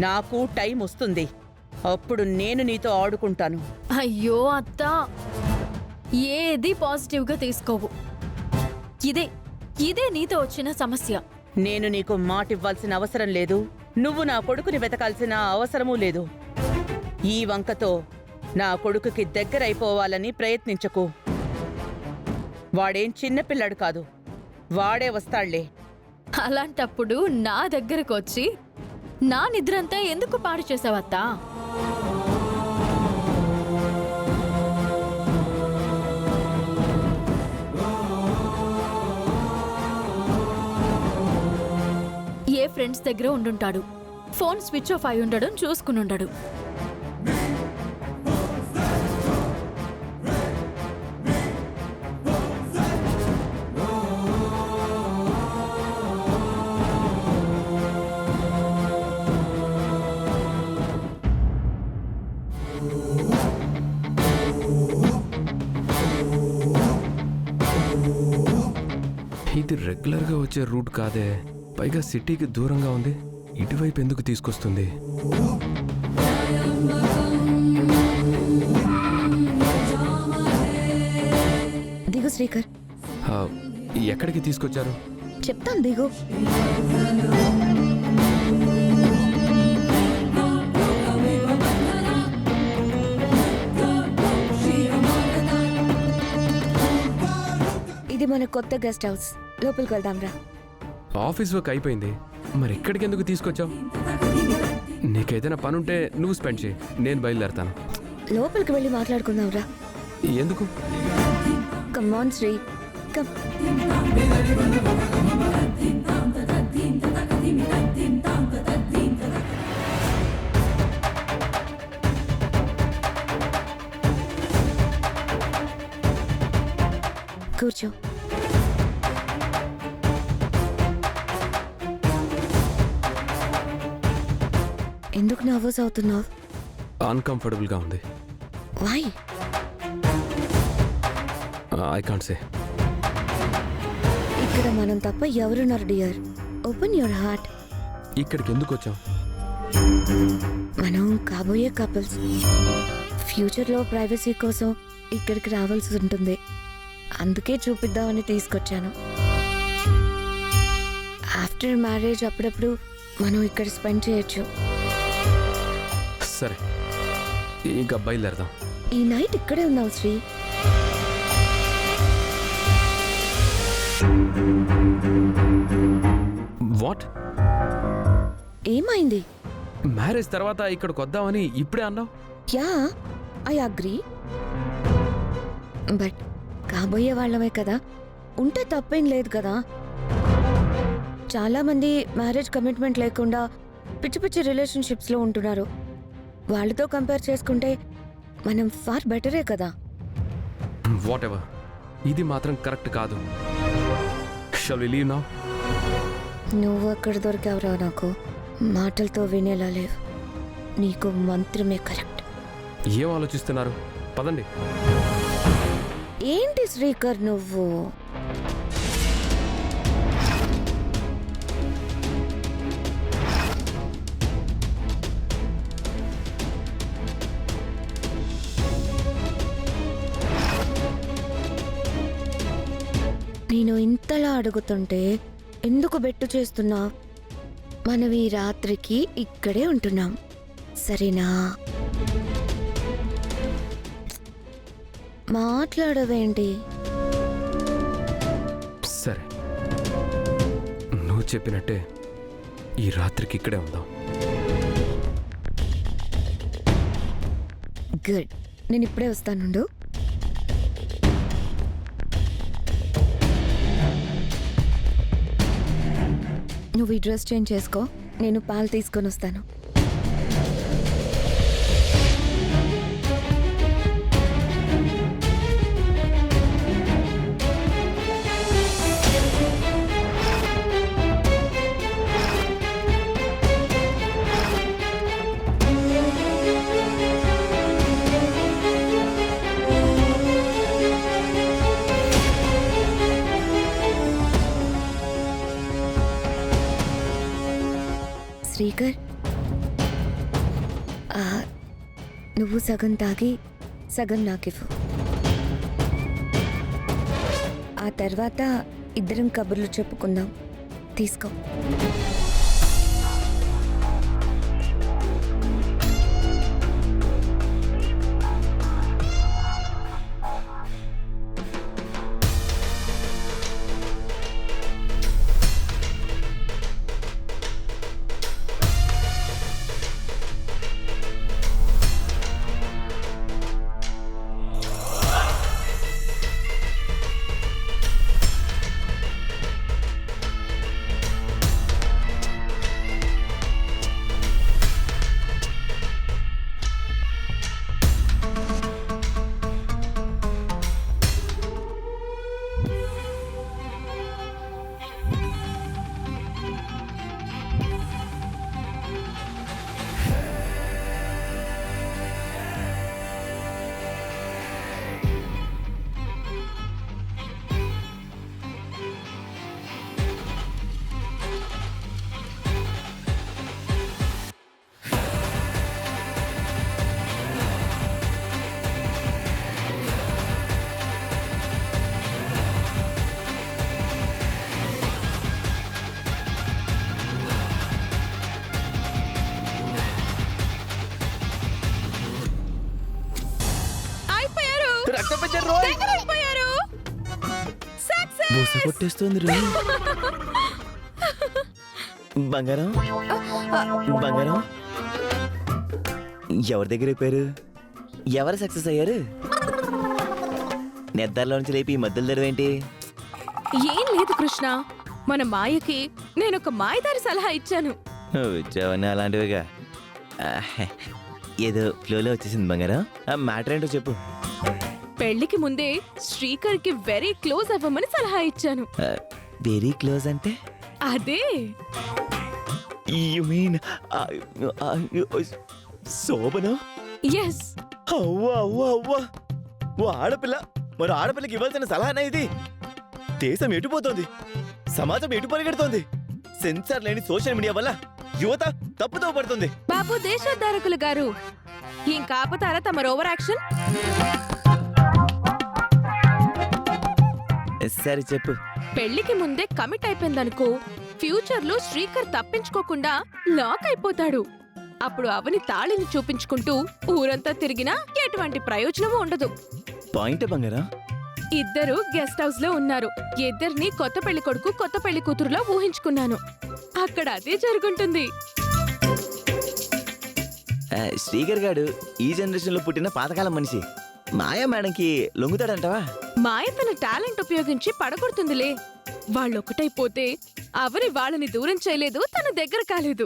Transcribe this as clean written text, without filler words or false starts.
నాకు టైం వస్తుంది. అప్పుడు నేను నీతో ఆడుకుంటాను. అయ్యో అత్తా, ఏది పాజిటివ్గా తీసుకోవు. ఇదే నీతో వచ్చిన సమస్య. నేను నీకు మాటివ్వాల్సిన అవసరం లేదు. నువ్వు నా కొడుకుని వెతకాల్సిన అవసరమూ లేదు. ఈ వంకతో నా కొడుకుకి దగ్గరైపోవాలని ప్రయత్నించకు. వాడేం చిన్నపిల్లాడు కాదు, వాడే వస్తాళ్లే. అలాంటప్పుడు నా దగ్గరకు వచ్చి నా నిద్రంతా ఎందుకు పాడు చేసావత్తా? ఏ ఫ్రెండ్స్ దగ్గర ఉండుంటాడు, ఫోన్ స్విచ్ ఆఫ్ అయి ఉండడం చూసుకునుండడు. ఇది రెగ్యులర్గా వచ్చే రూట్ కాదే, పైగా సిటీకి దూరంగా ఉంది. ఇటువైపు ఎందుకు తీసుకొస్తుంది? దిగు శ్రీకర్. ఎక్కడికి తీసుకొచ్చారు? చెప్తాను, దిగు. ఇది మన కొత్త గెస్ట్ హౌస్. లోపలికి వెళ్దాం రా. ఆఫీస్ వర్క్ అయిపోయింది, మరి ఎక్కడికి ఎందుకు తీసుకొచ్చావు? నీకేదైనా పనుంటే నువ్వు స్పెండ్ చేయి, నేను బయలుదేరతాను. లోపలికి వెళ్ళి మాట్లాడుకుందాం రా. ఎందుకు? Come on Sri, come. కూర్చో. ఎందుకు నర్వస్ అవుతున్నావు? అన్కంఫర్టబుల్గా ఉంది. వై? I can't say. ఇక్కడ మనం తప్ప ఎవరున్నారు డియర్? Open your heart. ఇక్కడికి ఎందుకు వచ్చాం? మనం కాబోయే కపుల్స్. ఫ్యూచర్లో ప్రైవసీ కోసం ఇక్కడికి రావాల్సి ఉంటుంది. అందుకే చూపిద్దామని తీసుకొచ్చాను. ఆఫ్టర్ మ్యారేజ్ అప్పుడప్పుడు మనం ఇక్కడ స్పెండ్ చేయొచ్చు. సరే, ఇంకా బయలుదేరదాం. ఈ నైట్ ఇక్కడే ఉన్నావు శ్రీ. వాట్? ఏమైంది? మ్యారేజ్ తర్వాత ఇక్కడికి వద్దామని ఇప్పుడే అన్నావు. Yeah, I agree. బట్ కాబోయే వాళ్ళమే కదా, ఉంటే తప్పేం లేదు కదా. చాలామంది మ్యారేజ్ కమిట్మెంట్ లేకుండా పిచ్చి పిచ్చి రిలేషన్షిప్స్లో ఉంటున్నారు. వాళ్ళతో కంపేర్ చేసుకుంటే మనం ఫార్ బెటరే కదా. వాట్ ఎవర్, ఇది మాత్రం కరెక్ట్ కాదు. Shall we leave now? నువ్వు ఎక్కడ దొరికావురా నాకు? మాటలతో వినేలా లేవు. నీకు మంత్రమే కరెక్ట్. ఏం ఆలోచిస్తున్నారు? పదండి. ఏంటి శ్రీకర్ నువ్వు? నేను ఇంతలా అడుగుతుంటే ఎందుకు బెట్టు చేస్తున్నావు? మనం ఈ రాత్రికి ఇక్కడే ఉంటున్నాం, సరేనా? మాట్లాడవేంటి? సరే, నువ్వు చెప్పినట్టే ఈ రాత్రికి ఇక్కడే ఉందాం. గుడ్, నేను ఇప్పుడే వస్తానుండు. నువ్వు ఈ డ్రెస్ చేంజ్ చేసుకో, నేను పాలు తీసుకొని వస్తాను. శ్రీకర్, ఆ, నువ్వు సగం తాగి సగం నాకివ్వు. ఆ తర్వాత ఇద్దరం కబుర్లు చెప్పుకుందాం. తీసుకో. బూస కొట్టేస్తుంది రే. బంగారం బంగారం ఎవరి దగ్గర అయిపోయారు? ఎవరు సక్సెస్ అయ్యారు? నిద్రలో నుంచి లేపి ఈ మధ్యలో తెరవేంటి? ఏం లేదు కృష్ణ, మన మాయకి నేనొక మాయదారి సలహా ఇచ్చాను. వచ్చావని అలాంటివిగా ఏదో ఫ్లోలో వచ్చేసింది బంగారం. ఆ మ్యాటర్ ఏంటో చెప్పు. పెళ్లికి ముందే శ్రీకర్ కి వెరీ క్లోజ్ అవ్వమని సలహా ఇచ్చాను. వెరీ క్లోజ్ అంటే? అదే యు మీన్ శోభన? ఎస్. అవ్వా అవ్వా అవ్వా, ఓ ఆడపిల్ల మరి ఆడపిల్లకి ఇవ్వాల్సిన సలహానే ఇది? దేశం ఎటుపోతోంది, సమాజం ఎటు పరిగెడుతోంది? సెన్సార్ లేని సోషల్ మీడియా వల్ల యువత తప్పుతో పడుతుంది. బాబు దేశోద్ధారకులు గారు, ఇంకా ఆపుతారా తమ ఓవర్ యాక్షన్? సరే చెప్పు. పెళ్లికి ముందే కమిట్ అయిపోయిందనుకో, ఫ్యూచర్ లో శ్రీకర్ తప్పించుకోకుండా లాక్ అయిపోతాడు. అప్పుడు అవని తాళిని చూపించుకుంటూ ఊరంతా తిరిగినా ఎటువంటి ప్రయోజనమూ ఉండదు. పాయింట్ బంగారా. ఇద్దరు గెస్ట్ హౌస్ లో ఉన్నారు. ఇద్దరిని కొత్త పెళ్లి కొడుకు కొత్త పెళ్లి కూతురులో ఊహించుకున్నాను. అక్కడ అదే జరుగుంటుంది. శ్రీకర్ గాడు ఈ జనరేషన్ లో పుట్టిన పాతకాలం మనిషి. మాయా మేడంకి లొంగుతాడంటావా? మాయ తన టాలెంట్ ఉపయోగించి పడగొడుతుందిలే. వాళ్ళొక్కటైపోతే అవని వాళ్ళని దూరం చేయలేదు, తన దగ్గర కాలేదు.